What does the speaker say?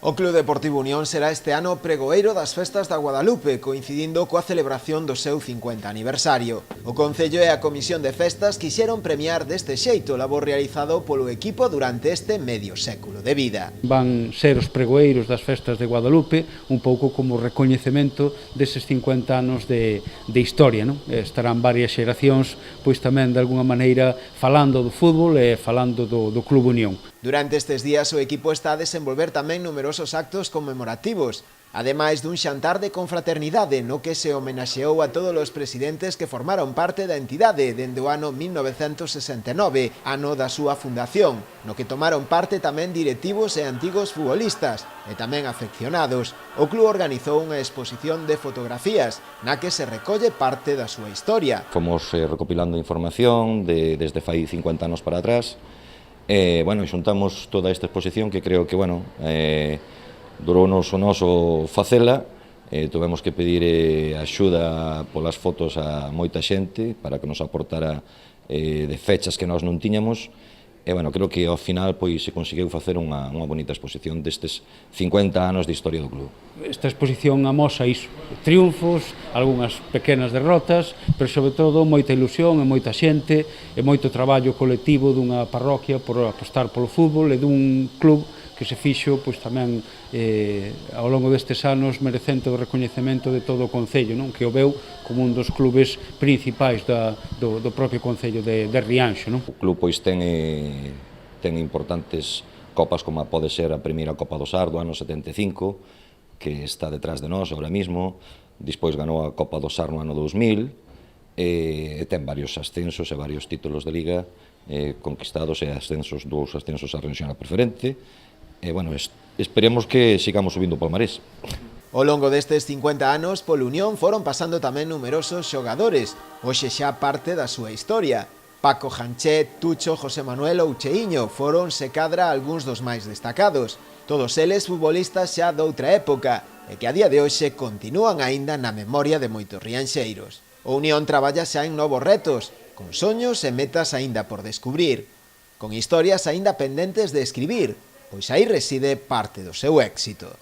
O Club Deportivo Unión será este ano pregoeiro das festas da Guadalupe, coincidindo coa celebración do seu 50 aniversario. O Concello e a Comisión de Festas quixeron premiar deste xeito o labor realizado polo equipo durante este medio século de vida. Van ser os pregoeiros das festas de Guadalupe, un pouco como recoñecemento deses 50 anos de historia, non? Estarán varias xeracións, pois tamén de alguna maneira falando do fútbol e falando do Club Unión. Durante estes días o equipo está a desenvolver tamén numerosos actos conmemorativos, ademais dun xantar de confraternidade no que se homenaxeou a todos os presidentes que formaron parte da entidade dende o ano 1969, ano da súa fundación, no que tomaron parte tamén directivos e antigos futbolistas e tamén afeccionados. O club organizou unha exposición de fotografías na que se recolle parte da súa historia. Fomos recopilando información desde fai 50 anos para atrás. Xuntamos toda esta exposición que creo que, durounos o noso facela. Tivemos que pedir axuda polas fotos a moita xente para que nos aportara de fechas que nós non tiñamos. Creo que ao final se conseguiu facer unha bonita exposición destes 50 anos de historia do club. Esta exposición amosa iso, triunfos, algunhas pequenas derrotas, pero sobre todo moita ilusión e moita xente e moito traballo colectivo dunha parroquia por apostar polo fútbol e dun club que se fixo tamén ao longo destes anos merecente o recoñecemento de todo o Concello, que o veu como un dos clubes principais do propio Concello de Rianxo. O club ten importantes copas como pode ser a primeira Copa do Sar do ano 75, que está detrás de nós ahora mismo, despois ganou a Copa do Sar no ano 2000, e ten varios ascensos e varios títulos de Liga conquistados e dous ascensos a Regional Preferente. Esperemos que sigamos subindo o palmarés. Ao longo destes 50 anos, polo Unión foron pasando tamén numerosos xogadores, hoxe xa parte da súa historia. Paco Janchet, Tucho, José Manuel ou Cheiño foron, se cadra, algúns dos máis destacados. Todos eles futbolistas xa doutra época e que a día de hoxe continúan aínda na memoria de moitos rianxeiros. O Unión traballa xa en novos retos, con soños e metas aínda por descubrir, con historias aínda pendentes de escribir, pois aí reside parte do seu éxito.